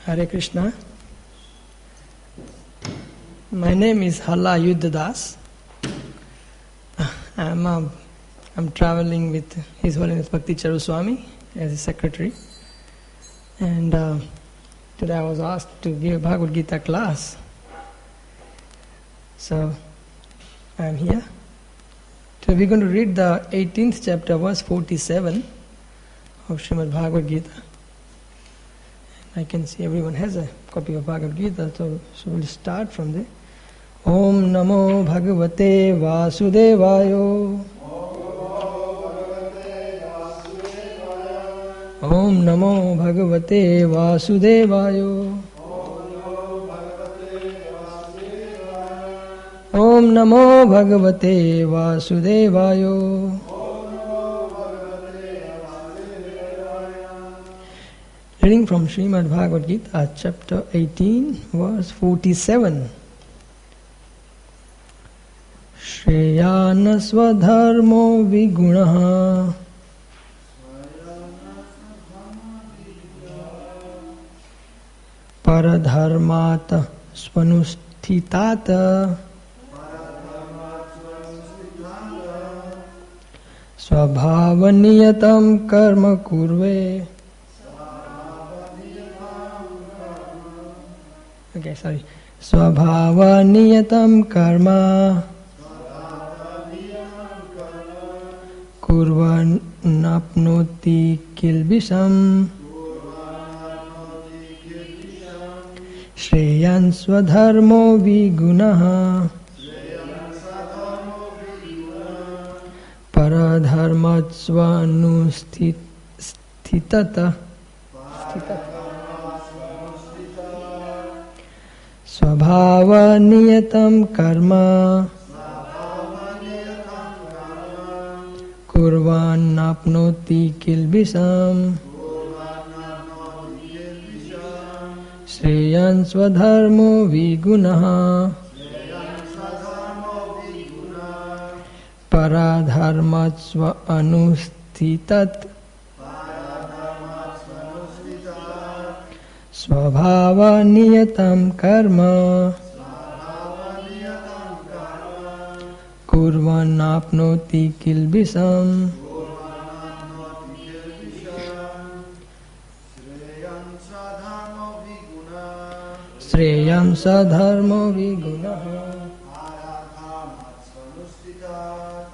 Hare Krishna. My name is Halla Yuddhadas. I'm traveling with His Holiness Bhakti Charu Swami as a secretary. And today I was asked to give Bhagavad Gita class. So I'm here. So we're going to read the 18th chapter, verse 47 of Srimad Bhagavad Gita. I can see everyone has a copy of Bhagavad Gita, so we'll start from there. Om Namo Bhagavate Vasudevayo. Om Namo Bhagavate Vasudevayo. Om Namo Bhagavate Vasudevayo. Reading from Srimad Bhagavad Gita, chapter 18, verse 47. Shreyana swadharmo vigunaha paradharmata swanusthitata svabhavaniyatam karma kurve. Okay, sorry. Svabhavaniyatam karma kurvan napnoti kilbisham shreyan swadharmo vigunaha paradharmat swanusthitata svabhavaniyatam karma kurvan napnoti kilbisham shreyan swadharmo vigunaha paradharmat swanushthitat svabhavaniyatam karma kurvan apnoti kilbisham shreyam sadharmo vigunaha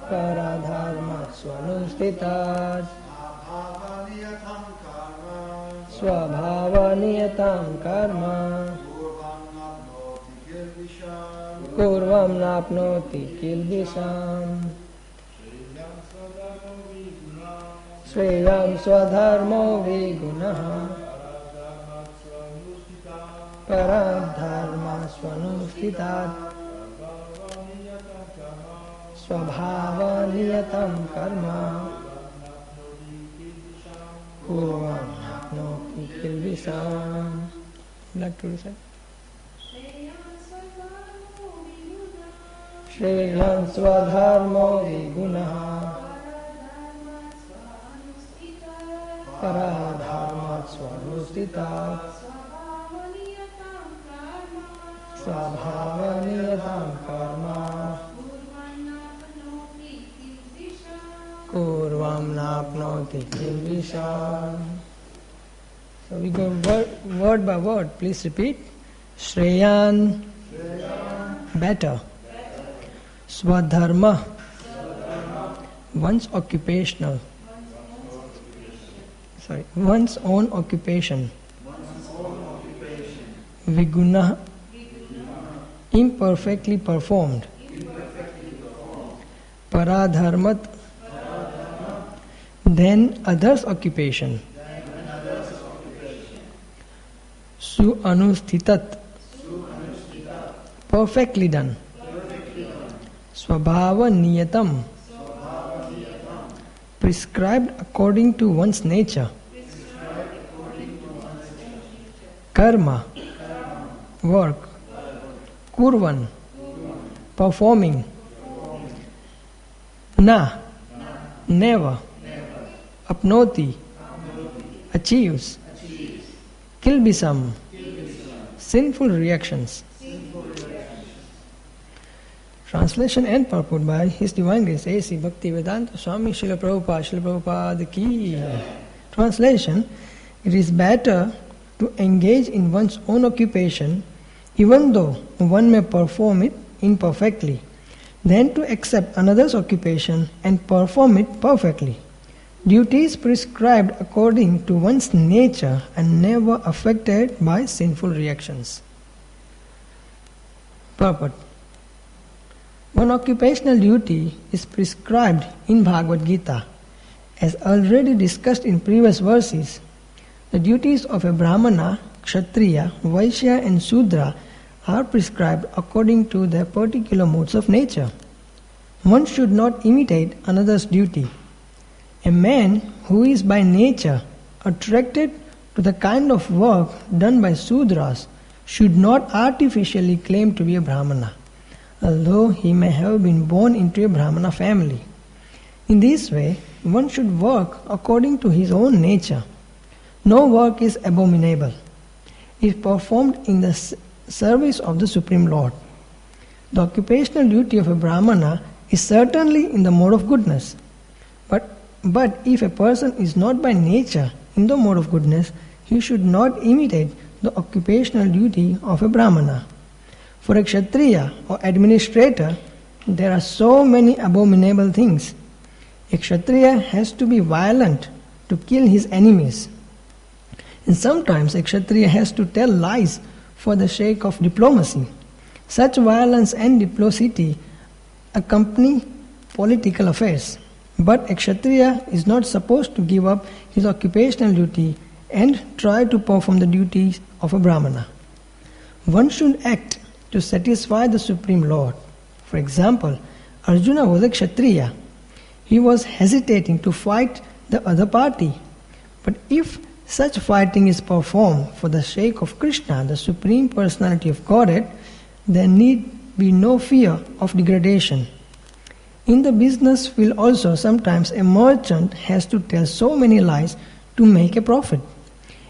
paradharmat swanushthitat svabhavaniyatam karma kurvam napnoti kilbisham shreyam swadharmo vigunaha paradharma swanushthitat svabhavaniyatam karma kurvam napnoti kilbisham. Like to recite? Shreyam swadharmo vigunaha paradharmat swanushthitat svabhavaniyatam karma kurvam napnoti kilbisham. So we go word by word. Please repeat. Shreyan, better. Swadharma, one's occupational. One's own occupation. Viguna, imperfectly performed. Paradharmat, then others' occupation. Suanusthitat, perfectly done. Swabhava niyatam, prescribed according to one's nature. Karma, work. Kurvan, performing. Na, never. Apnoti, achieves. Kilbisham, sinful reactions. Translation and purport by His Divine Grace A.C. Bhaktivedanta Swami Srila Prabhupada Ki. Translation: it is better to engage in one's own occupation, even though one may perform it imperfectly, than to accept another's occupation and perform it perfectly. Duties prescribed according to one's nature and never affected by sinful reactions. Purport: one occupational duty is prescribed in Bhagavad Gita. As already discussed in previous verses, the duties of a Brahmana, Kshatriya, Vaishya and Sudra are prescribed according to their particular modes of nature. One should not imitate another's duty. A man who is by nature attracted to the kind of work done by Sudras should not artificially claim to be a Brahmana, although he may have been born into a Brahmana family. In this way, one should work according to his own nature. No work is abominable. It is performed in the service of the Supreme Lord. The occupational duty of a Brahmana is certainly in the mode of goodness. But if a person is not by nature in the mode of goodness, he should not imitate the occupational duty of a Brahmana. For a Kshatriya or administrator, there are so many abominable things. A Kshatriya has to be violent to kill his enemies. And sometimes a Kshatriya has to tell lies for the sake of diplomacy. Such violence and duplicity accompany political affairs. But a Kshatriya is not supposed to give up his occupational duty and try to perform the duties of a Brahmana. One should act to satisfy the Supreme Lord. For example, Arjuna was a Kshatriya. He was hesitating to fight the other party. But if such fighting is performed for the sake of Krishna, the Supreme Personality of Godhead, there need be no fear of degradation. In the business field also, sometimes a merchant has to tell so many lies to make a profit.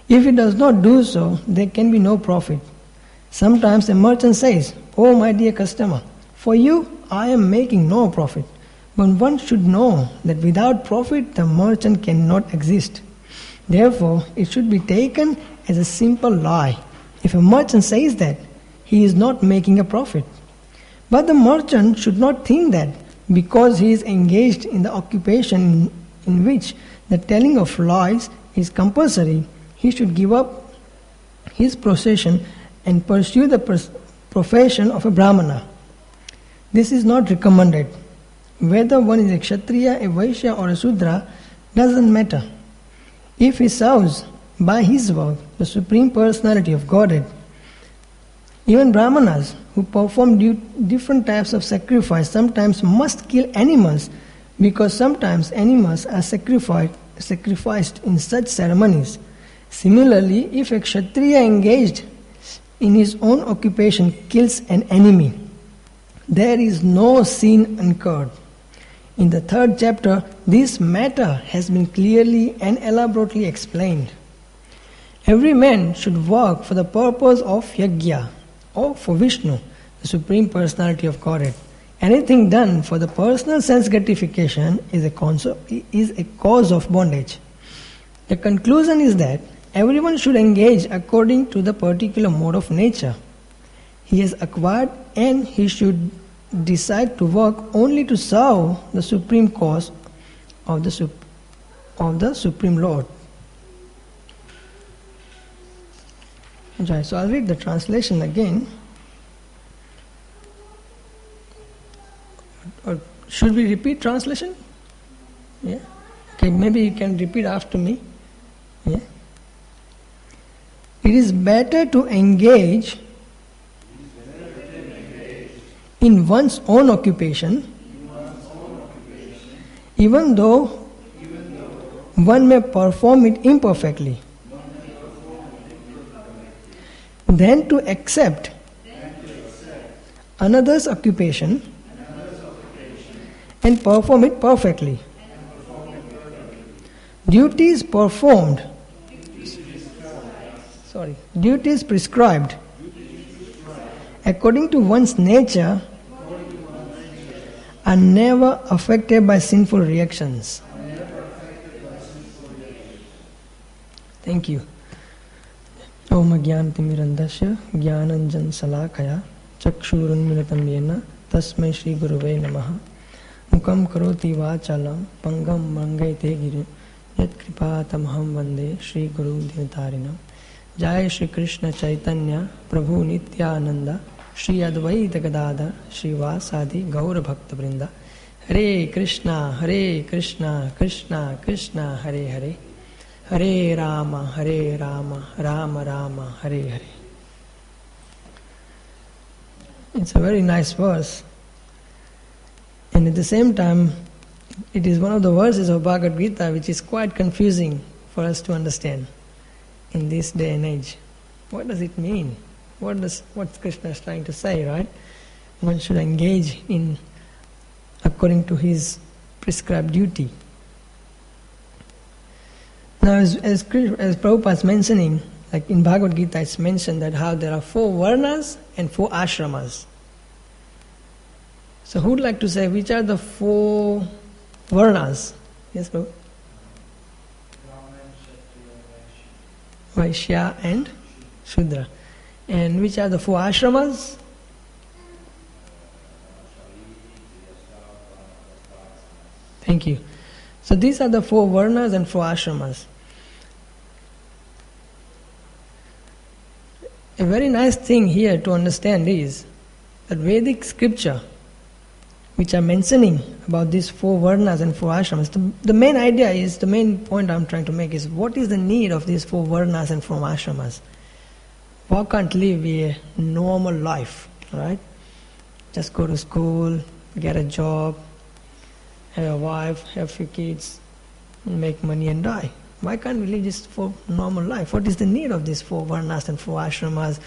If he does not do so, there can be no profit. Sometimes a merchant says, "Oh my dear customer, for you I am making no profit." But one should know that without profit the merchant cannot exist. Therefore, it should be taken as a simple lie. If a merchant says that, he is not making a profit. But the merchant should not think that because he is engaged in the occupation in which the telling of lies is compulsory, he should give up his profession and pursue the profession of a Brahmana. This is not recommended. Whether one is a Kshatriya, a Vaishya or a Sudra doesn't matter. If he serves by his work the Supreme Personality of Godhead, even Brahmanas who perform different types of sacrifice sometimes must kill animals, because sometimes animals are sacrificed in such ceremonies. Similarly, if a Kshatriya engaged in his own occupation kills an enemy, there is no sin incurred. In the 3rd chapter, this matter has been clearly and elaborately explained. Every man should work for the purpose of yajna, or for Vishnu, the Supreme Personality of Godhead. Anything done for the personal sense gratification is a cause of bondage. The conclusion is that everyone should engage according to the particular mode of nature he has acquired, and he should decide to work only to serve the supreme cause of the Supreme Lord. Okay, so I'll read the translation again. Or should we repeat translation? Yeah. Okay, maybe you can repeat after me. Yeah. It is better to engage in one's own occupation, even though one may perform it imperfectly, than to accept another's occupation and perform it perfectly. Duties prescribed according to one's nature, are never affected by sinful reactions. Thank you. Om Jnanatimirandasya Jnananjan Salakaya Chakshurunmilitam Yena Tasmai Shri Guruve Namaha Mukam Karoti Vachalam Pangam Mangaite Giri Yat Kripatamaham Vande Shri Guru Divatarinam Jai Shri Krishna Chaitanya Prabhu Nityananda Shri Advaita Gadadhar Shri Vasadi Gaura Bhakta Vrinda Hare Krishna Krishna Krishna Hare Hare Hare Rama Rama Rama Hare Hare. It's a very nice verse, and at the same time it is one of the verses of Bhagavad Gita which is quite confusing for us to understand in this day and age. What does it mean? What Krishna is trying to say, right? One should engage in according to his prescribed duty. Now, as Prabhupada is mentioning, like in Bhagavad Gita, it's mentioned that how there are 4 varnas and 4 ashramas. So, who would like to say which are the 4 varnas? Yes, Prabhupada? Vaishya and Shudra. And which are the 4 ashramas? Thank you. So these are the 4 varnas and 4 ashramas. A very nice thing here to understand is that Vedic scripture, which are mentioning about these 4 varnas and 4 ashramas, the main idea is, the main point I'm trying to make is, what is the need of these 4 varnas and 4 ashramas? One can't live a normal life, right? Just go to school, get a job, have a wife, have a few kids, make money and die. Why can't we live just for normal life? What is the need of these 4 varnas and 4 ashramas?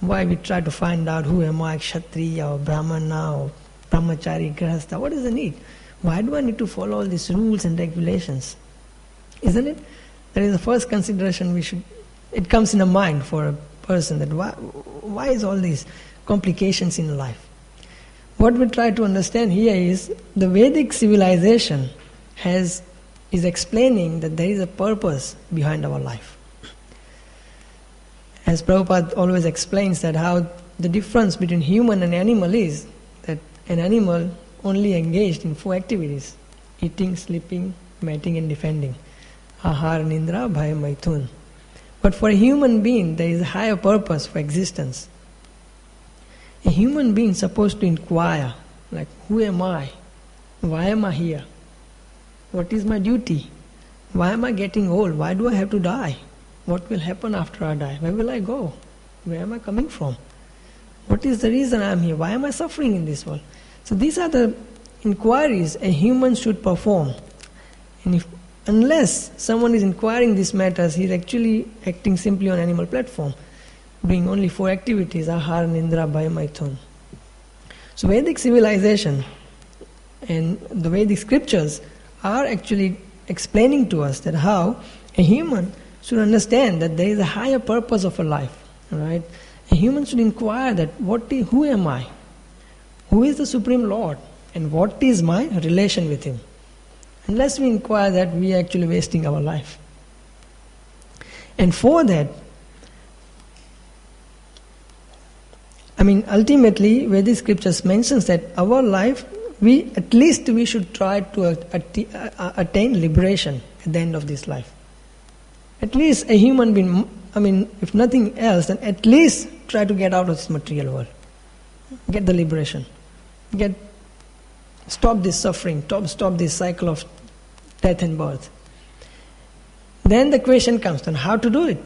Why we try to find out who am I, Kshatriya or Brahmana or Brahmachari, Grahastha? What is the need? Why do I need to follow all these rules and regulations? Isn't it? That is the first consideration it comes in the mind for a person, that why is all these complications in life? What we try to understand here is the Vedic civilization is explaining that there is a purpose behind our life. As Prabhupada always explains, that how the difference between human and animal is that an animal only engaged in 4 activities: eating, sleeping, mating and defending. Ahar, Nindra, Bhaya, Maithun. But for a human being, there is a higher purpose for existence. A human being is supposed to inquire, like, who am I? Why am I here? What is my duty? Why am I getting old? Why do I have to die? What will happen after I die? Where will I go? Where am I coming from? What is the reason I am here? Why am I suffering in this world? So these are the inquiries a human should perform. And unless someone is inquiring these matters, he is actually acting simply on animal platform, doing only 4 activities: Ahar, Nindra, Bhaya, Maithun. So Vedic civilization and the Vedic scriptures are actually explaining to us that how a human should understand that there is a higher purpose of a life. Right? A human should inquire that who am I? Who is the Supreme Lord? And what is my relation with Him? Unless we inquire that, we are actually wasting our life. And for that, ultimately, Vedic scriptures mentions that our life, we should try to attain liberation at the end of this life. At least a human being, if nothing else, then at least try to get out of this material world. Get the liberation. Stop this suffering, stop this cycle of death and birth. Then the question comes, then how to do it?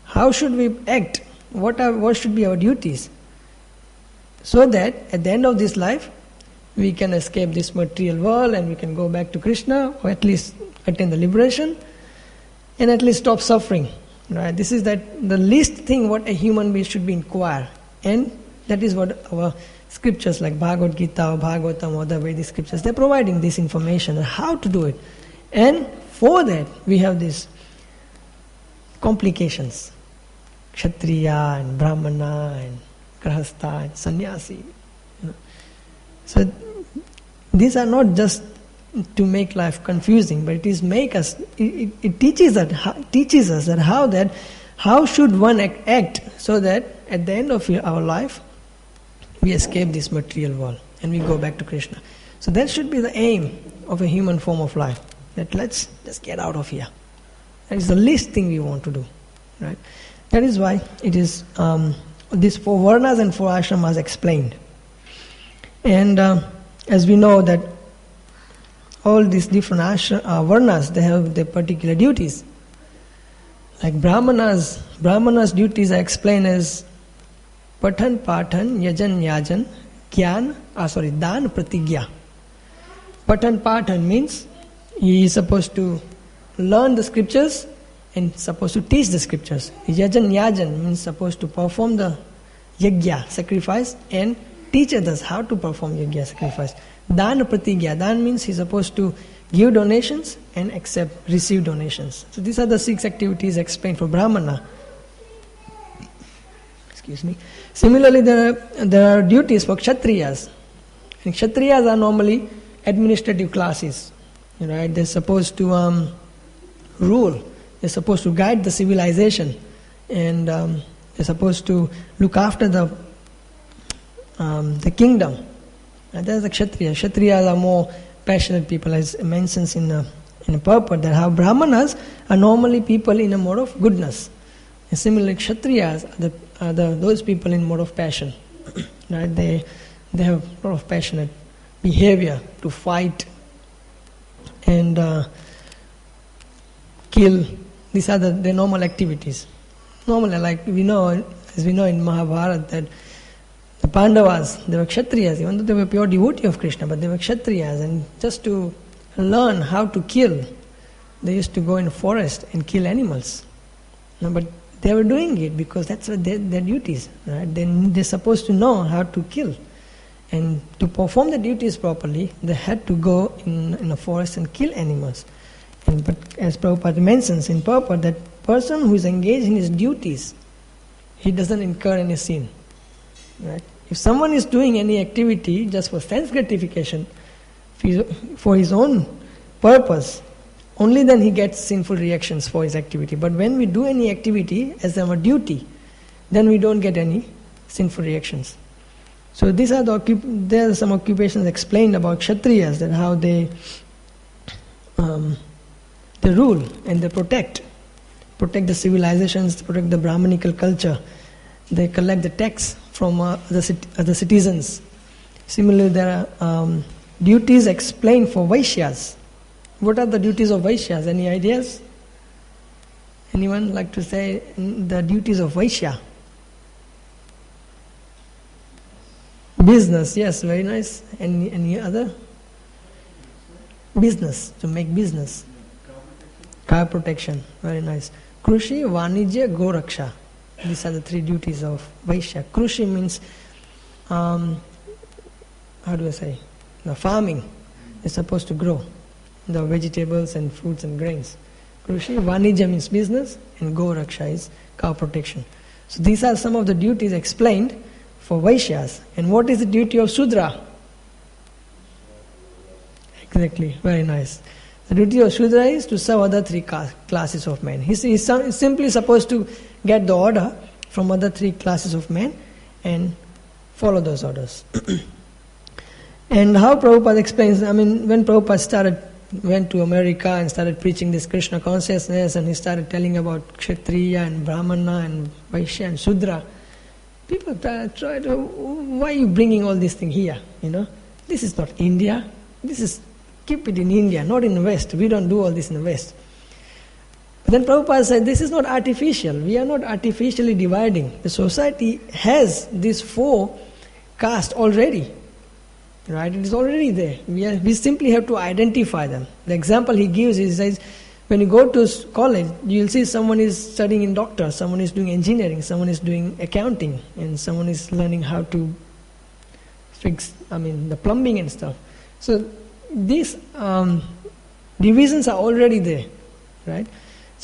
How should we act? What should be our duties? So that at the end of this life, we can escape this material world and we can go back to Krishna, or at least attain the liberation, and at least stop suffering. Right? This is the least thing what a human being should be inquire. And that is what our scriptures like Bhagavad Gita or Bhagavatam or the Vedic scriptures, they're providing this information on how to do it. And for that, we have these complications. Kshatriya and Brahmana and grahastha and sannyasi. So these are not just to make life confusing, but it teaches us that how should one act so that at the end of our life we escape this material world and we go back to Krishna. So that should be the aim of a human form of life. That let's just get out of here. That is the least thing we want to do, right? That is why it is these 4 varnas and 4 ashramas explained. And as we know that all these different varnas, they have their particular duties. Like Brahmanas duties are explained as Pathan, Pathan, Yajan, Yajan, Dan, Pratigya. Pathan, Pathan means he is supposed to learn the scriptures and supposed to teach the scriptures. Yajan, Yajan means supposed to perform the yajna, sacrifice, and teach others how to perform yajna, sacrifice. Dan, Pratigya. Dan means he is supposed to give donations and receive donations. So these are the 6 activities explained for Brahmana. Excuse me. Similarly, there are duties for Kshatriyas. And Kshatriyas are normally administrative classes. Right? They're supposed to rule. They're supposed to guide the civilization. And they're supposed to look after the kingdom. And that's the Kshatriyas. Kshatriyas are more passionate people, as mentions in the purport, that how Brahmanas are normally people in a mode of goodness. And similarly, Kshatriyas are those people in mode of passion. Right? They have a lot of passionate behavior to fight and kill. These are the normal activities. Normally, like as we know in Mahabharata, that the Pandavas, they were Kshatriyas, even though they were pure devotee of Krishna, but they were Kshatriyas, and just to learn how to kill, they used to go in the forest and kill animals. But they were doing it because that's what their duties, right? They're supposed to know how to kill. And to perform the duties properly, they had to go in a forest and kill animals. But as Prabhupada mentions in purport, that person who is engaged in his duties, he doesn't incur any sin. Right? If someone is doing any activity just for sense gratification, for his own purpose, only then he gets sinful reactions for his activity. But when we do any activity as our duty, then we don't get any sinful reactions. So these are there are some occupations explained about Kshatriyas, that how they rule and they protect the civilizations, protect the Brahmanical culture. They collect the tax from the citizens. Similarly, there are duties explained for Vaishyas. What are the duties of Vaishyas? Any ideas? Anyone like to say the duties of Vaishya? Business, yes, very nice. Any other? Business, to make business. Cow protection, very nice. Krushi, Vanijya, Goraksha. These are the 3 duties of Vaishya. Krushi means, how do I say? The farming is supposed to grow the vegetables and fruits and grains. Krushi, Vanijya means business, and Goraksha is cow protection. So these are some of the duties explained for Vaishyas. And what is the duty of Shudra? Exactly, very nice. The duty of Shudra is to serve other 3 classes of men. He's simply supposed to get the order from other 3 classes of men and follow those orders. And how Prabhupada explains, when Prabhupada went to America and started preaching this Krishna consciousness, and he started telling about Kshatriya and Brahmana and Vaishya and Shudra, people tried to, why are you bringing all these things here? This is not India. Keep it in India, not in the West. We don't do all this in the West. But then Prabhupada said, this is not artificial. We are not artificially dividing. The society has these 4 castes already. Right? It is already there. We simply have to identify them. The example he gives is, he says, when you go to college, you'll see someone is studying in doctor, someone is doing engineering, someone is doing accounting, and someone is learning how to fix, the plumbing and stuff. So these divisions are already there, right?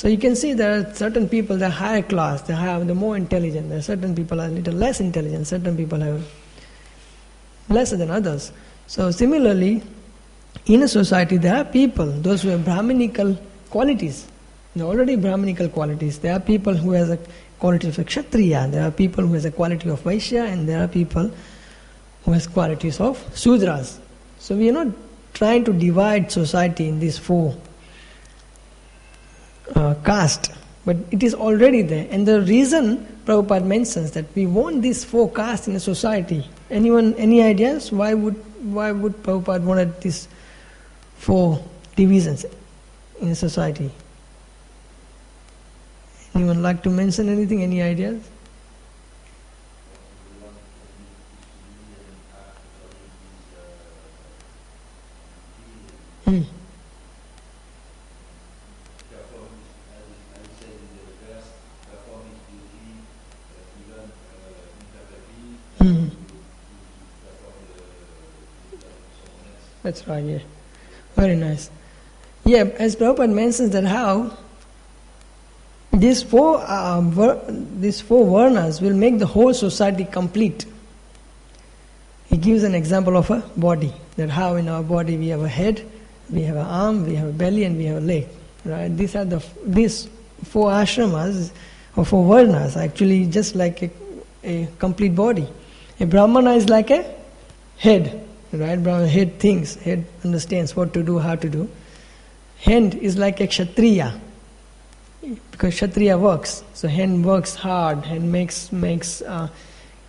So you can see there are certain people, they're higher class, they're more intelligent. There are certain people are a little less intelligent, certain people have lesser than others. So similarly, in a society there are people, those who have Brahminical qualities. They're already Brahminical qualities. There are people who has a quality of a Kshatriya, there are people who has a quality of Vaishya, and there are people who has qualities of Sudras. So we are not trying to divide society in these four caste, but it is already there. And the reason Prabhupada mentions that we want these four castes in a society. Anyone, any ideas? Why would Prabhupada wanted these four divisions in a society? Anyone like to mention anything? Any ideas? That's right, yeah. Very nice. Yeah, as Prabhupada mentions that how these four varnas will make the whole society complete. He gives an example of a body, that how in our body we have a head, we have an arm, we have a belly, and we have a leg. Right? These four ashramas or four varnas are actually just like a complete body. A Brahmana is like a head. Right? Brahmana head thinks, head understands what to do, how to do. Hand is like a Kshatriya, because Kshatriya works. So hand works hard, hand makes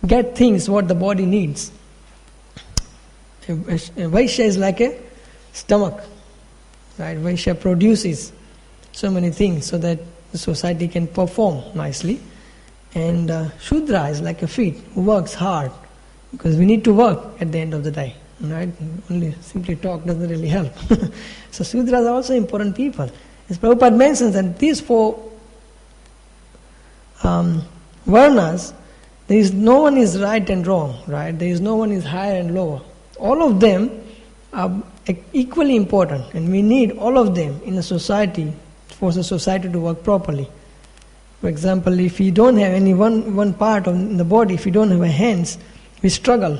get things what the body needs. A Vaishya is like a stomach. Right? Vaishya produces so many things so that the society can perform nicely. And Shudra is like a feet, who works hard, because we need to work at the end of the day. Right? Only simply talk doesn't really help. So Sudras are also important people. As Prabhupada mentions that these four varnas, there is no one is right and wrong, right? There is no one is higher and lower. All of them are equally important, and we need all of them in a society for the society to work properly. For example, if you don't have any one part of the body, if you don't have a hands, we struggle.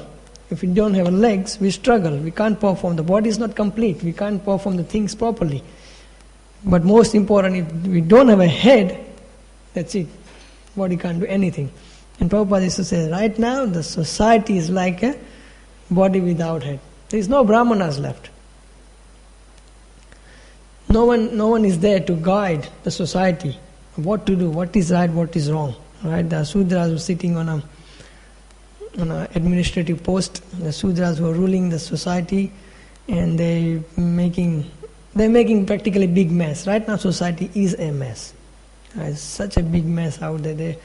If we don't have legs, we struggle. We can't perform. The body is not complete. We can't perform the things properly. But most important, if we don't have a head, that's it. Body can't do anything. And Prabhupada used to say, right now the society is like a body without head. There is no Brahmanas left. No one is there to guide the society, what to do, what is right, what is wrong. Right? The Sudras were sitting on an administrative post. The Sudras were ruling the society, and they're making practically big mess. Right now society is a mess. It's such a big mess out there.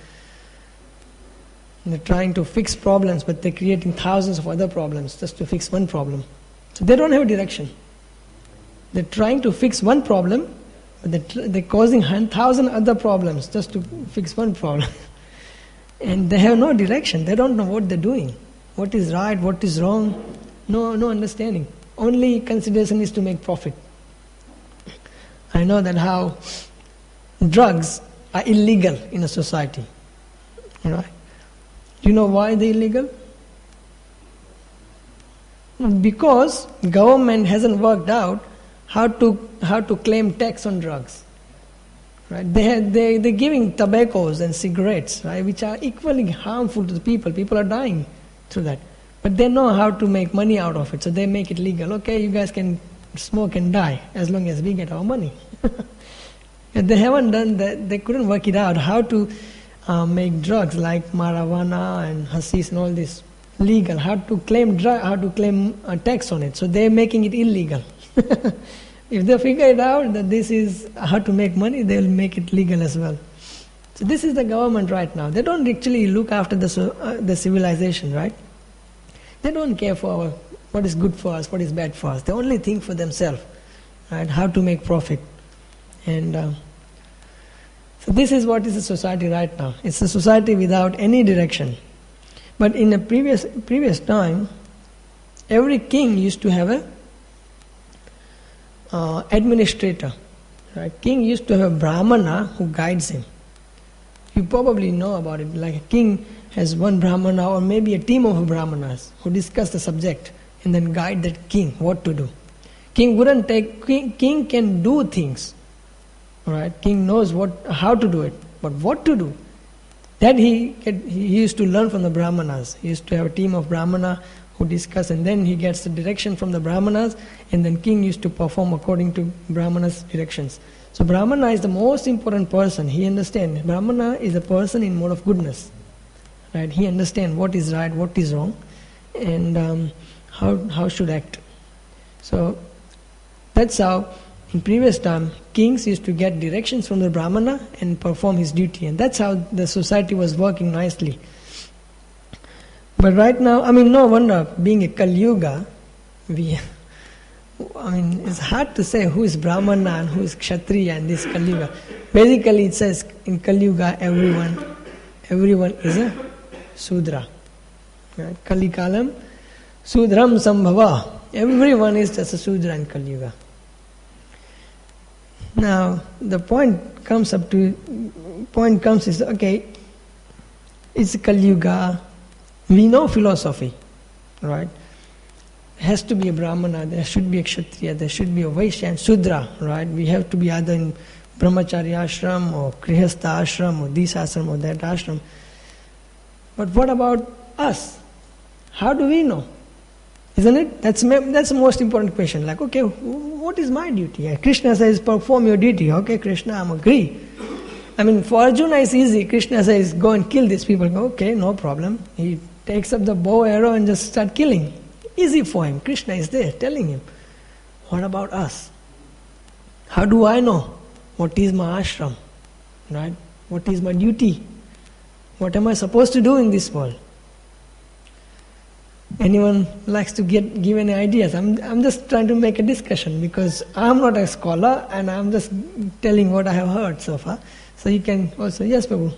They're trying to fix problems, but they're creating thousands of other problems just to fix one problem. So they don't have a direction. They're trying to fix one problem, but they're causing 1,000 other problems just to fix one problem. And they have no direction. They don't know what they're doing. What is right, what is wrong. No understanding. Only consideration is to make profit. I know that how drugs are illegal in a society. Right? Do you know why they're illegal? Because government hasn't worked out how to claim tax on drugs. Right? They're giving tobaccos and cigarettes, right, which are equally harmful to the people. People are dying through that. But they know how to make money out of it, so they make it legal. Okay, you guys can smoke and die as long as we get our money. And they haven't done that. They couldn't work it out how to make drugs like marijuana and hashish and all this legal. How to claim tax on it. So they're making it illegal. If they figure it out that this is how to make money, they'll make it legal as well. So this is the government right now. They don't actually look after the civilization, right? They don't care for what is good for us, what is bad for us. They only think for themselves, right? How to make profit. And so this is what is the society right now. It's a society without any direction. But in a previous time, every king used to have a administrator, Right? King used to have a brahmana who guides him. You probably know about it. Like a king has one brahmana or maybe a team of brahmanas who discuss the subject and then guide that king what to do. King can do things. Right? King knows how to do it, but what to do? That he used to learn from the brahmanas. He used to have a team of brahmana who discuss, and then he gets the direction from the brahmanas, and then king used to perform according to brahmanas' directions. So brahmana is the most important person. He understands. Brahmana is a person in mode of goodness. Right? He understands what is right, what is wrong, and how should act. So that's how in previous time kings used to get directions from the brahmana and perform his duty, and that's how the society was working nicely. But right now, no wonder, being a Kali Yuga, it's hard to say who is Brahmana and who is Kshatriya in this Kali Yuga. Basically it says in Kali Yuga everyone is a Sudra. Right? Kali Kalam, Sudram Sambhava. Everyone is just a Sudra in Kali Yuga. Now the point comes is, okay, it's Kali Yuga. We know philosophy, right? There has to be a Brahmana, there should be a Kshatriya, there should be a Vaishya and Sudra, right? We have to be either in Brahmacharya ashram or Grihastha ashram or this ashram or that ashram. But what about us? How do we know? Isn't it? That's the most important question. Like, okay, what is my duty? Krishna says, perform your duty. Okay, Krishna, I agree. For Arjuna it's easy. Krishna says, go and kill these people. Okay, no problem. He takes up the bow arrow and just start killing. Easy for him. Krishna is there telling him. What about us? How do I know what is my ashram? Right? What is my duty? What am I supposed to do in this world? Anyone likes to give any ideas? I'm just trying to make a discussion because I'm not a scholar and I'm just telling what I have heard so far. So you can also, yes, Prabhu.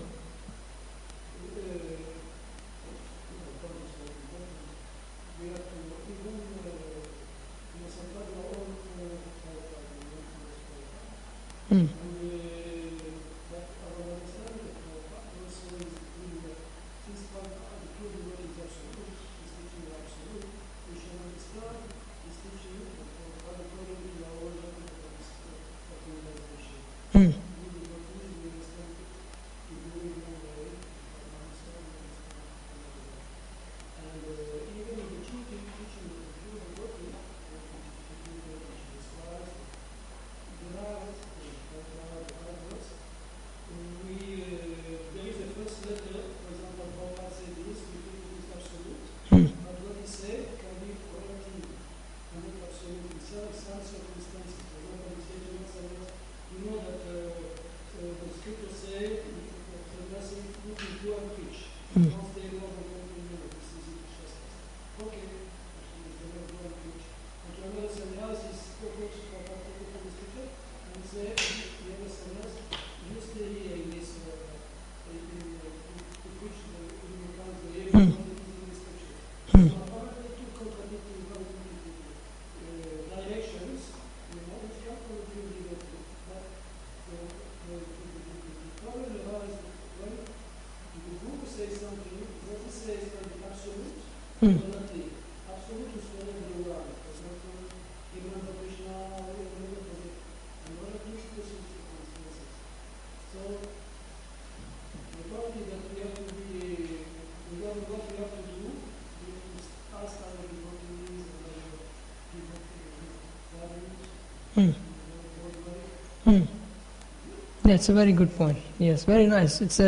That's a very good point. Yes, very nice. It's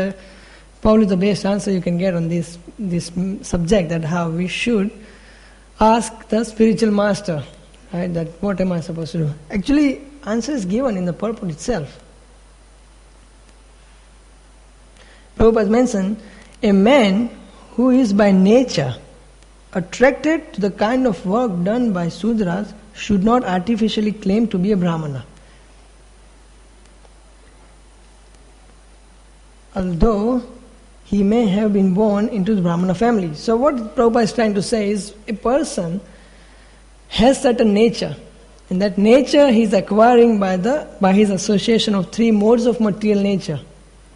probably the best answer you can get on this subject, that how we should ask the spiritual master, right? That what am I supposed to do? Actually, answer is given in the purport itself. Prabhupada mentioned, a man who is by nature attracted to the kind of work done by Sudras should not artificially claim to be a Brahmana. Although he may have been born into the Brahmana family. So what Prabhupada is trying to say is, a person has certain nature, And that nature he's acquiring by his association of three modes of material nature.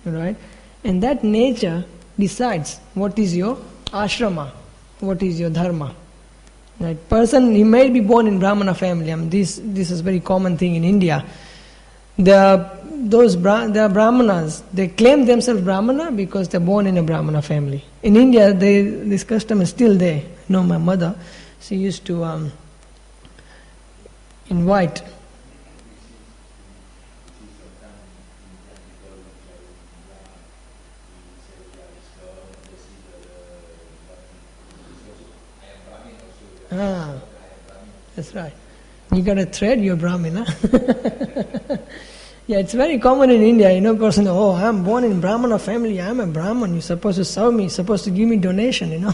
Right? And that nature decides what is your ashrama, what is your dharma. Right? Person, he may be born in Brahmana family. I mean, this is a very common thing in India. There are Brahmanas, they claim themselves Brahmana because they're born in a Brahmana family. In India, this custom is still there. I know my mother, she used to invite. That's right. You got a thread, you're Brahmana. Yeah, it's very common in India. Person, I'm born in Brahmana family, I'm a Brahman, you're supposed to serve me, you're supposed to give me donation,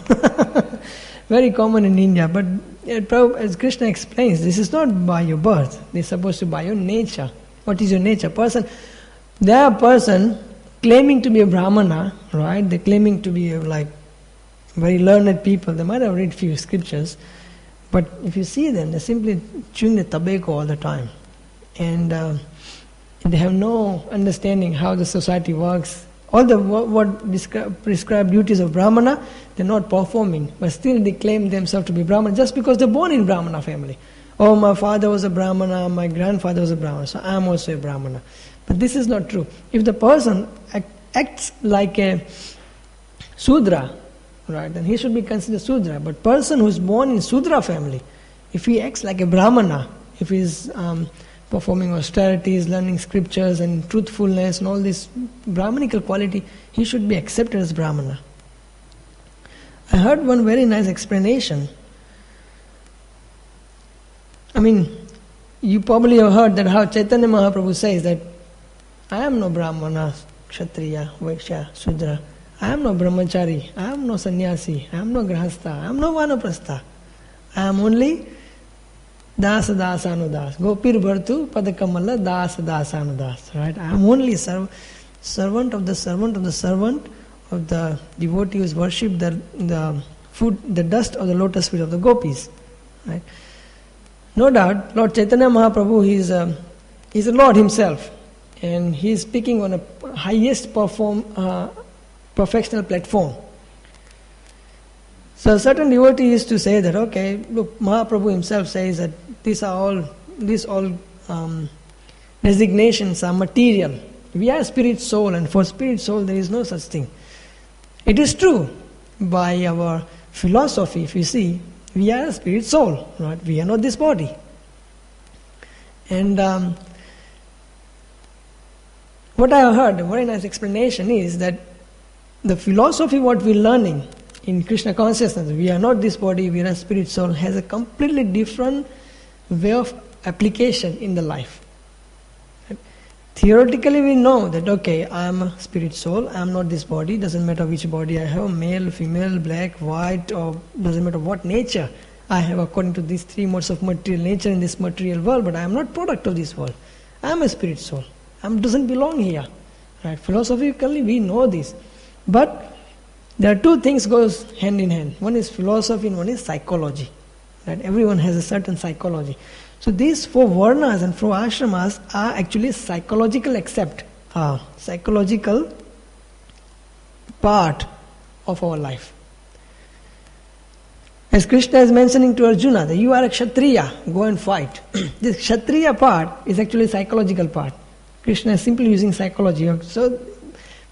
Very common in India. But as Krishna explains, this is not by your birth, this is supposed to be by your nature. What is your nature? There are person claiming to be a Brahmana, right? They're claiming to be like very learned people. They might have read few scriptures, but if you see them, they're simply chewing the tobacco all the time. And they have no understanding how the society works. All the prescribed duties of Brahmana, they're not performing, but still they claim themselves to be Brahmana just because they're born in Brahmana family. Oh, my father was a Brahmana, my grandfather was a Brahmana, so I'm also a Brahmana. But this is not true. If the person acts like a Sudra, right, then he should be considered Sudra. But person who is born in Sudra family, if he acts like a Brahmana, if he is performing austerities, learning scriptures and truthfulness and all this Brahmanical quality, he should be accepted as Brahmana. I heard one very nice explanation. I mean, you probably have heard that how Chaitanya Mahaprabhu says that I am no Brahmana, Kshatriya, Vaishya, Sudra. I am no Brahmachari, I am no Sannyasi, I am no Grahastha, I am no Vanaprastha. I am only Dasa Dasanudas. Gopir Bhartu Padakamala Dasa Dasanudas. Right? I am only servant of the servant of the servant of the devotee who worship the dust of the lotus feet of the gopis. Right? No doubt, Lord Chaitanya Mahaprabhu, he is a Lord himself, and he is speaking on a highest perfectional platform. So certain devotee used to say that, okay, look, Mahaprabhu himself says that these all designations are material. We are spirit soul, and for spirit soul there is no such thing. It is true, by our philosophy, if you see, we are a spirit soul, right? We are not this body. And what I have heard, a very nice explanation is that the philosophy what we're learning in Krishna consciousness, we are not this body, we are a spirit soul, has a completely different way of application in the life. Theoretically we know that, okay, I am a spirit soul, I am not this body, doesn't matter which body I have, male, female, black, white, or doesn't matter what nature I have according to these three modes of material nature in this material world, but I am not product of this world. I am a spirit soul. I doesn't belong here. Right? Philosophically we know this. But there are two things goes hand in hand. One is philosophy and one is psychology. Right? Everyone has a certain psychology. So these four varnas and four ashramas are actually psychological psychological part of our life. As Krishna is mentioning to Arjuna that you are a Kshatriya, go and fight. This Kshatriya part is actually psychological part. Krishna is simply using psychology. So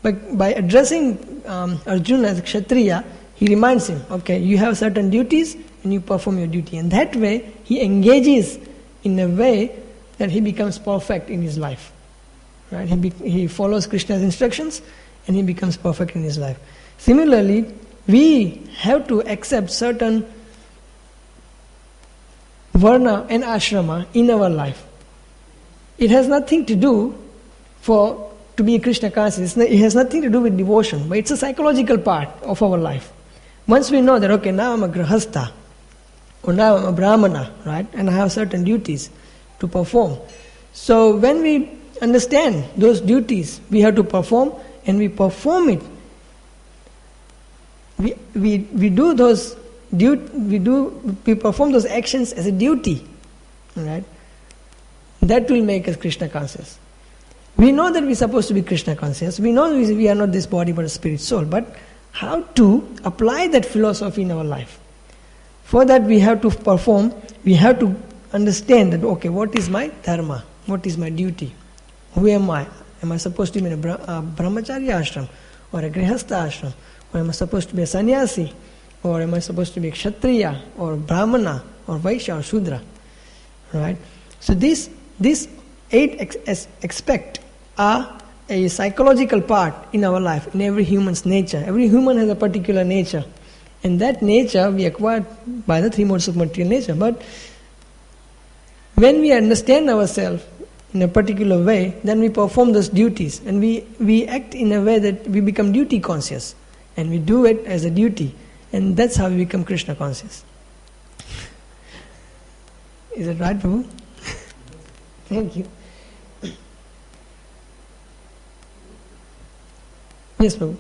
by addressing Arjuna as a Kshatriya, he reminds him, okay, you have certain duties and you perform your duty. And that way he engages in a way that he becomes perfect in his life. Right? He follows Krishna's instructions and he becomes perfect in his life. Similarly, we have to accept certain varna and ashrama in our life. It has nothing to do to be a Krishna conscious. It has nothing to do with devotion, but it's a psychological part of our life. Once we know that, okay, now I'm a grahastha, or now I'm a brahmana, right, and I have certain duties to perform. So when we understand those duties we have to perform, and we perform it, we perform those actions as a duty, right? That will make us Krishna conscious. We know that we're supposed to be Krishna conscious. We know we are not this body but a spirit soul. But how to apply that philosophy in our life? For that we have to perform, we have to understand that, okay, what is my dharma? What is my duty? Who am I? Am I supposed to be in a brahmacharya ashram or a grihastha ashram? Or am I supposed to be a sannyasi? Or am I supposed to be a kshatriya or brahmana or vaishya or shudra? Right? So these 8 aspects are a psychological part in our life, in every human's nature. Every human has a particular nature. And that nature we acquired by the 3 modes of material nature. But when we understand ourselves in a particular way, then we perform those duties. And we act in a way that we become duty conscious. And we do it as a duty. And that's how we become Krishna conscious. Is that right, Prabhu? Thank you. Yes, Prabhu.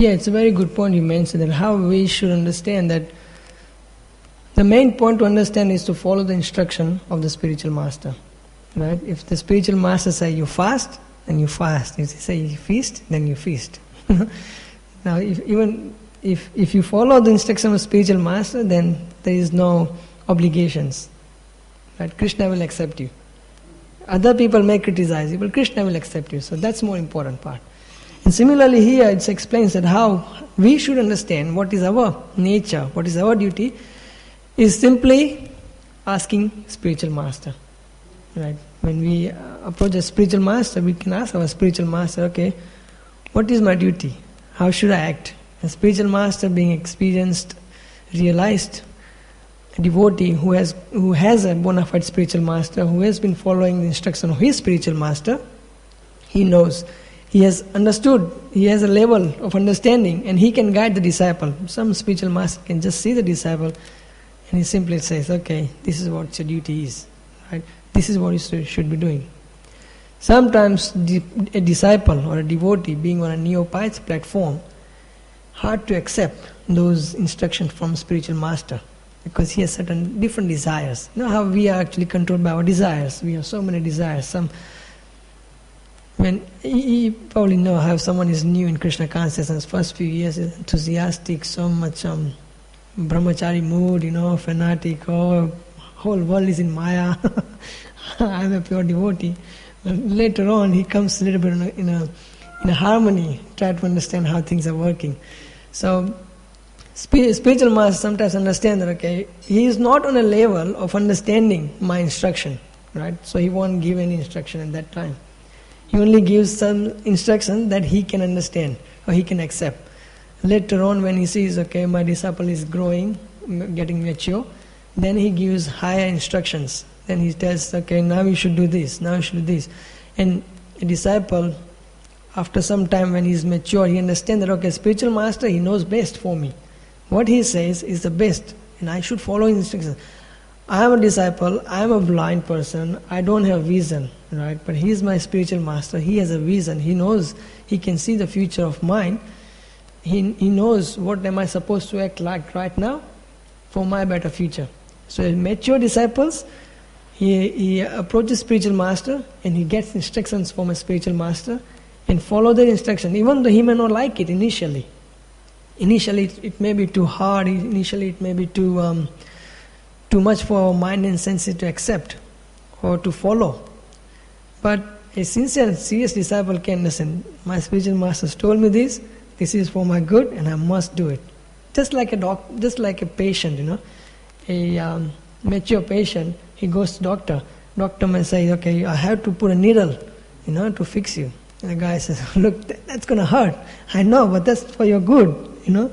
Yeah, it's a very good point you mentioned, that how we should understand that the main point to understand is to follow the instruction of the spiritual master. Right? If the spiritual master say you fast, then you fast. If they say you feast, then you feast. Now, if you follow the instruction of spiritual master, then there is no obligations. Right? Krishna will accept you. Other people may criticize you, but Krishna will accept you. So that's more important part. And similarly here it explains that how we should understand what is our nature, what is our duty, is simply asking spiritual master. Right? When we approach a spiritual master, we can ask our spiritual master, okay, what is my duty? How should I act? A spiritual master being experienced, realized, devotee who has a bona fide spiritual master, who has been following the instruction of his spiritual master, he knows, he has understood, he has a level of understanding, and he can guide the disciple. Some spiritual master can just see the disciple, and he simply says, okay, this is what your duty is, right? This is what you should be doing. Sometimes a disciple or a devotee being on a neophyte's platform, hard to accept those instructions from spiritual master, because he has certain different desires. You know how we are actually controlled by our desires. We have so many desires. When you probably know how someone is new in Krishna consciousness, first few years is enthusiastic, so much brahmachari mood, fanatic, whole world is in Maya, I'm a pure devotee. Later on he comes a little bit in a harmony, try to understand how things are working. So spiritual master sometimes understand that, okay, he is not on a level of understanding my instruction, right? So he won't give any instruction at that time. He only gives some instruction that he can understand or he can accept. Later on when he sees, okay, my disciple is growing, getting mature, then he gives higher instructions. Then he tells, okay, now you should do this, now you should do this. And a disciple, after some time when he is mature, he understands that, okay, spiritual master, he knows best for me. What he says is the best, and I should follow his instructions. I am a disciple, I am a blind person, I don't have vision, right? But he is my spiritual master, he has a vision, he knows, he can see the future of mine. He knows what am I supposed to act like right now for my better future. So mature disciples, he approaches spiritual master and he gets instructions from a spiritual master and follow the instruction, even though he may not like it initially. Initially it may be too hard, initially it may be too much for our mind and senses to accept or to follow. But a sincere, serious disciple can listen. My spiritual master told me this is for my good and I must do it. Just like a patient, a mature patient, he goes to doctor. Doctor may say, okay, I have to put a needle, to fix you. And the guy says, look, that's going to hurt. I know, but that's for your good, You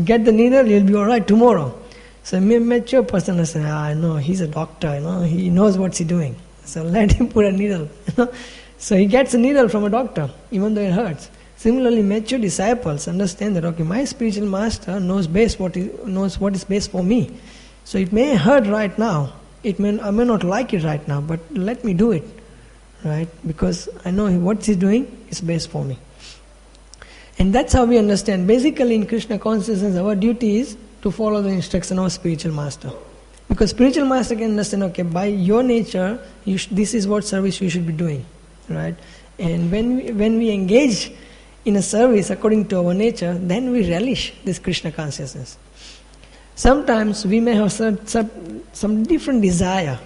get the needle, you'll be all right tomorrow. So a mature person will say, I know, he's a doctor, he knows what's he doing. So let him put a needle, So he gets a needle from a doctor, even though it hurts. Similarly, mature disciples understand that, okay, my spiritual master knows what is best for me. So it may hurt right now. I may not like it right now, but let me do it, right? Because I know what he's doing is best for me. And that's how we understand. Basically, in Krishna consciousness, our duty is to follow the instruction of our spiritual master. Because spiritual master can understand, okay, by your nature, this is what service you should be doing, right? And when we engage in a service according to our nature, then we relish this Krishna consciousness. Sometimes we may have some different desire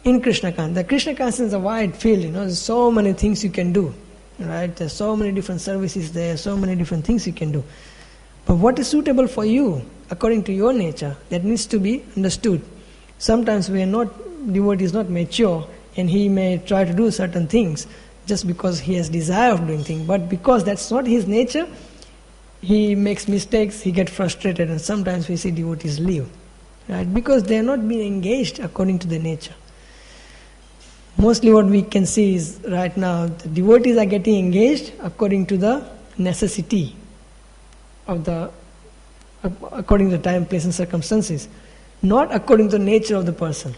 in Krishna consciousness. The Krishna consciousness is a wide field, there's so many things you can do, right? There's so many different services there, so many different things you can do. But what is suitable for you, according to your nature, that needs to be understood. Sometimes devotee is not mature, and he may try to do certain things just because he has desire of doing things, but because that's not his nature, he makes mistakes, he gets frustrated, and sometimes we see devotees leave, right? Because they are not being engaged according to their nature. Mostly what we can see is right now, the devotees are getting engaged according to the necessity according to the time, place and circumstances, not according to the nature of the person.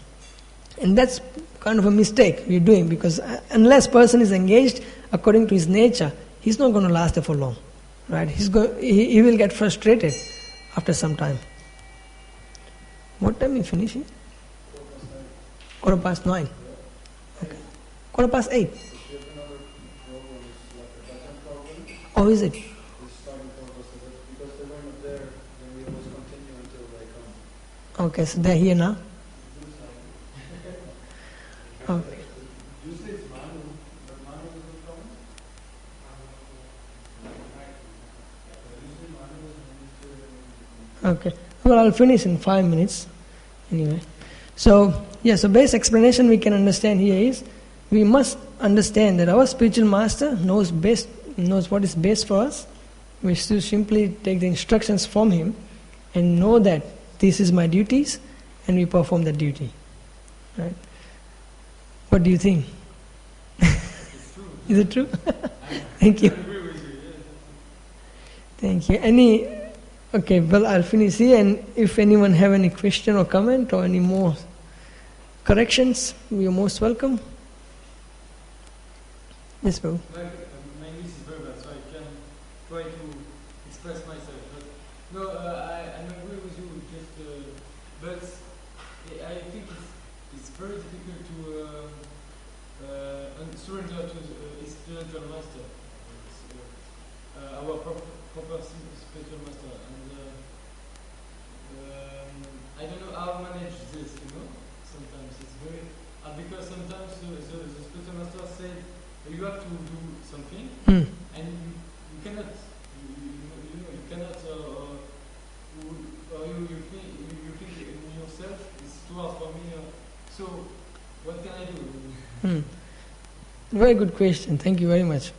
And that's kind of a mistake we're doing, because unless person is engaged according to his nature, he's not going to last there for long, right? He will get frustrated after some time. What time are you finishing? 9:15. Okay. 8:15. Oh, is it? Okay, so they're here now? Okay. Okay. Well, I'll finish in 5 minutes. Anyway. So base explanation we can understand here is, we must understand that our spiritual master knows what is best for us. We should simply take the instructions from him and know that this is my duties, and we perform that duty. Right? What do you think? It's true. Is it true? Thank you. I agree with you. Yeah. Thank you. Okay, well, I'll finish here, and if anyone have any question or comment or any more corrections, you're most welcome. Yes, Prabhu. Like, my English is very bad, so I can try to express myself. But no, I agree with you. But I think it's very difficult to surrender to a spiritual master, our proper spiritual master. And I don't know how to manage this. Sometimes it's very because sometimes the spiritual master said. You have to do something, and you cannot. You cannot. You think in yourself it's too hard for me. So, what can I do? Very good question. Thank you very much.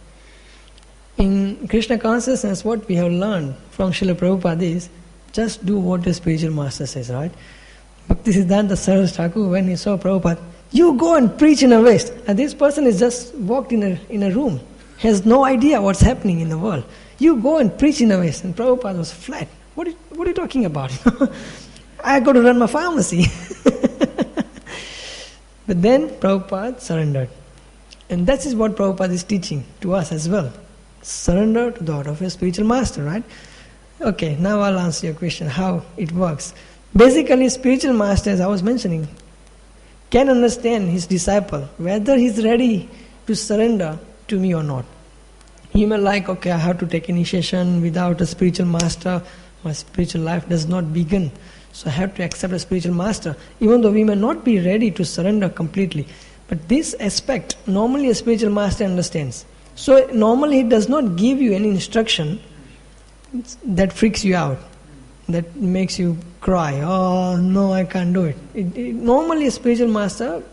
In Krishna consciousness, what we have learned from Srila Prabhupada is just do what the spiritual master says, right? Bhaktisiddhanta Saraswati Thakur, when he saw Prabhupada, you go and preach in a West. And this person is just walked in a room, has no idea what's happening in the world. You go and preach in a West. And Prabhupada was flat. What are you talking about? I got to run my pharmacy. But then Prabhupada surrendered. And that is what Prabhupada is teaching to us as well. Surrender to the order of your spiritual master, right? Okay, now I'll answer your question, how it works. Basically, spiritual master, as I was mentioning, can understand his disciple, whether he's ready to surrender to me or not. He may like, okay, I have to take initiation without a spiritual master, my spiritual life does not begin. So I have to accept a spiritual master, even though we may not be ready to surrender completely. But this aspect, normally a spiritual master understands. So normally he does not give you any instruction that freaks you out, that makes you cry, oh no, I can't do it. Normally a spiritual master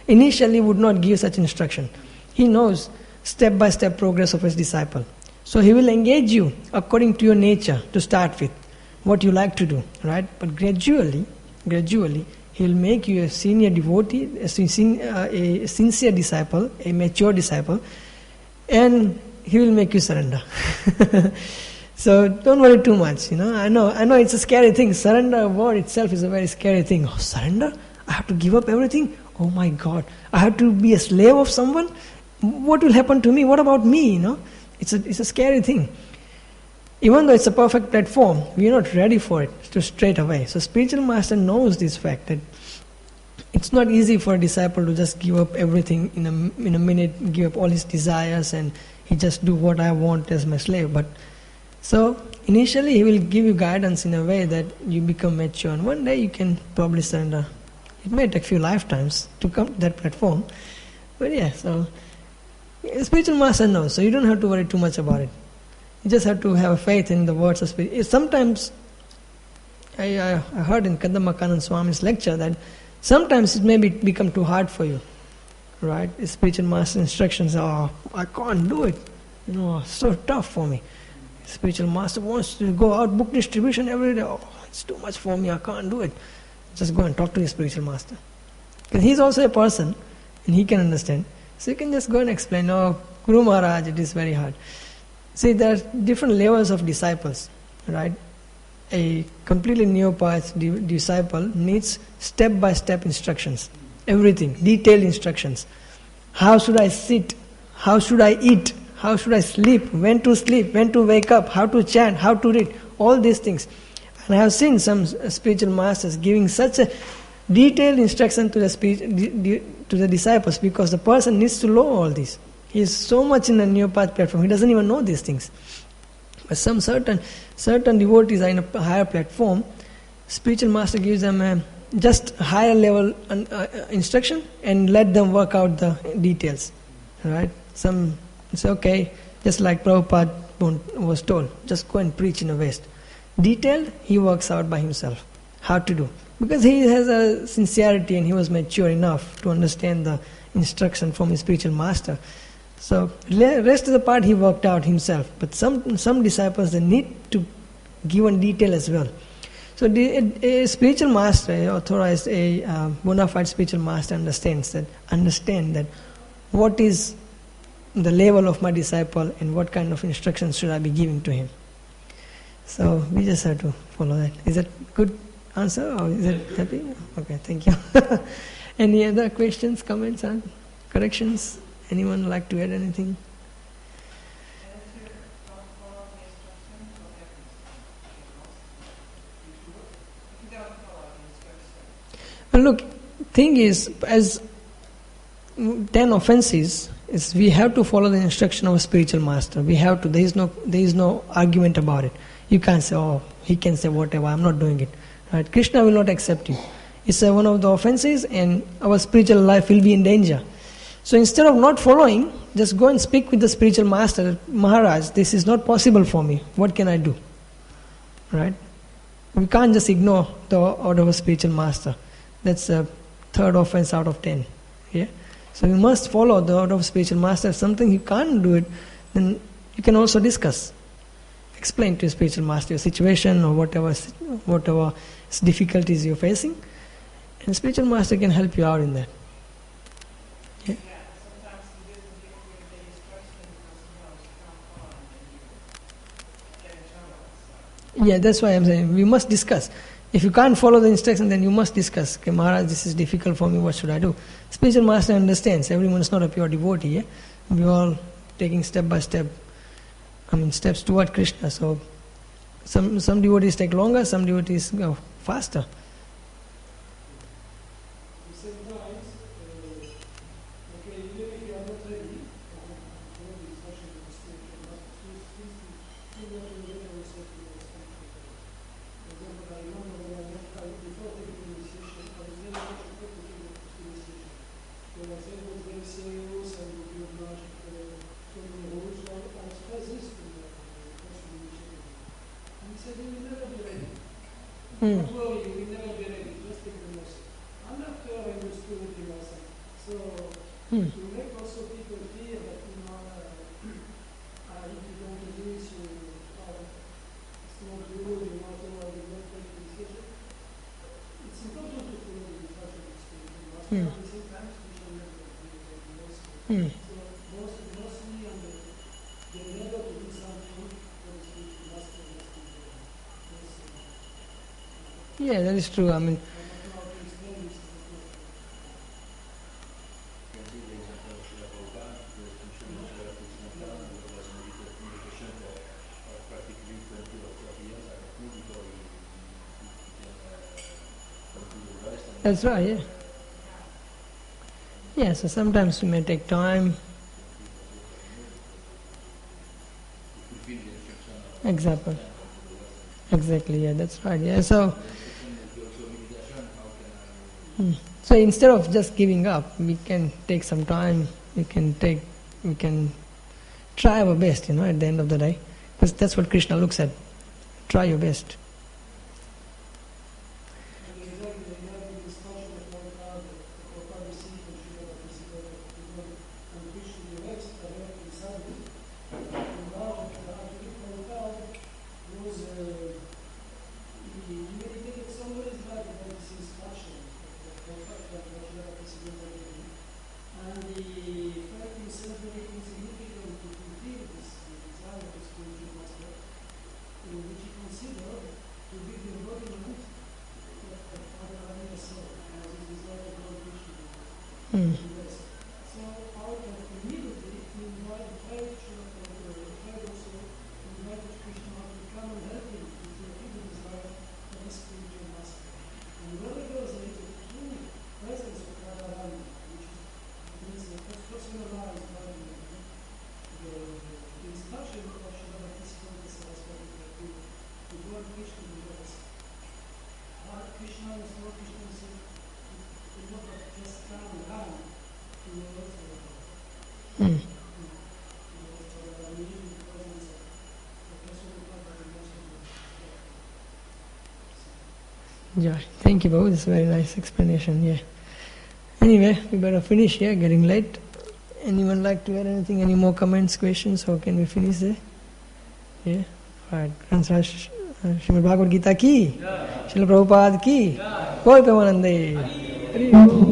initially would not give such instruction. He knows step-by-step progress of his disciple. So he will engage you according to your nature to start with, what you like to do, right? But gradually, he will make you a senior devotee, a sincere disciple, a mature disciple, and he will make you surrender. So don't worry too much, I know it's a scary thing. Surrender word itself is a very scary thing. Oh, surrender? I have to give up everything? Oh my God. I have to be a slave of someone? What will happen to me? What about me? It's a scary thing. Even though it's a perfect platform, we are not ready for it straight away. So spiritual master knows this fact that it's not easy for a disciple to just give up everything in a minute, give up all his desires, and he just do what I want as my slave. But so initially he will give you guidance in a way that you become mature, and one day you can probably surrender. It may take a few lifetimes to come to that platform, but yeah, so spiritual master knows, so you don't have to worry too much about it. You just have to have faith in the words of spirit. Sometimes, I heard in Kadambakanand Swami's lecture that sometimes it may become too hard for you, right? Spiritual master instructions, I can't do it, so tough for me. Spiritual master wants to go out, book distribution every day. Oh, it's too much for me, I can't do it. Just go and talk to your spiritual master. Because he's also a person, and he can understand. So you can just go and explain, oh, Guru Maharaj, it is very hard. See, there are different levels of disciples, right? A completely neophyte disciple needs step-by-step instructions. Everything, detailed instructions. How should I sit? How should I eat? How should I sleep? When to wake up? How to chant? How to read? All these things. And I have seen some spiritual masters giving such a detailed instruction to the disciples, because the person needs to know all this. He is so much in a neophyte platform, he doesn't even know these things. But some certain devotees are in a higher platform, spiritual master gives them a just higher level instruction and let them work out the details. Right? Some say, okay, just like Prabhupada was told, just go and preach in the West. Detailed, he works out by himself how to do. Because he has a sincerity and he was mature enough to understand the instruction from his spiritual master. So rest of the part he worked out himself. But some disciples, they need to give in detail as well. So a spiritual master, a authorized, a bona fide spiritual master understand that what is the level of my disciple and what kind of instructions should I be giving to him. So we just have to follow that. Is that good answer or is it happy? Okay, thank you. Any other questions, comments, and corrections? Anyone like to add anything? Well, look, thing is, as 10 offenses, is we have to follow the instruction of a spiritual master. We have to. There is no argument about it. You can't say, oh, he can say whatever. I'm not doing it. Right? Krishna will not accept you. It's one of the offenses, and our spiritual life will be in danger. So instead of not following, just go and speak with the spiritual master. Maharaj, this is not possible for me. What can I do? Right? We can't just ignore the order of a spiritual master. That's a third offense out of 10. Yeah. So we must follow the order of spiritual master. If something you can't do it, then you can also discuss. Explain to your spiritual master your situation or whatever difficulties you're facing. And spiritual master can help you out in that. Yeah. Sometimes he doesn't give you the instruction because you can't follow. Yeah, that's why I'm saying we must discuss. If you can't follow the instruction, then you must discuss. Okay, Maharaj, this is difficult for me, what should I do? Spiritual master understands. Everyone is not a pure devotee. Yeah? We're all taking step by step, steps toward Krishna. So some devotees take longer, some devotees go faster. Sometimes, okay, even if you are not ready, for the instruction of the spiritual master, still not to get yourself to the spiritual. For example, I remember when before taking the initiation, I was very much afraid to take the initiation. Because I was very serious and would be obliged to so many rules. So I was resisting the initiation. And he said, you will never be ready. Don't worry, you will never be ready. Just take the lesson. And after I understood it myself. So to make also people feel that if you don't do this, it's not good, you not take the decision. It's important to follow the instruction of the spiritual master. At the same time, spiritual level of So mostly on the level to do something for the spiritual master must be Yeah, that is true. That's right, yeah. Yeah, so sometimes it may take time. Exactly. Exactly, yeah, that's right. Yeah, so instead of just giving up, we can take some time. We can try our best, at the end of the day, because that's what Krishna looks at. Try your best. Yeah, thank you, Babu. That's a very nice explanation. Yeah. Anyway, we better finish here. Getting late. Anyone like to add anything? Any more comments, questions, or can we finish there? Yeah. All right. Srimad Bhagavad Gita ki. शिल प्रभुपाद की बोल प्रेमानंदे हरि बोल।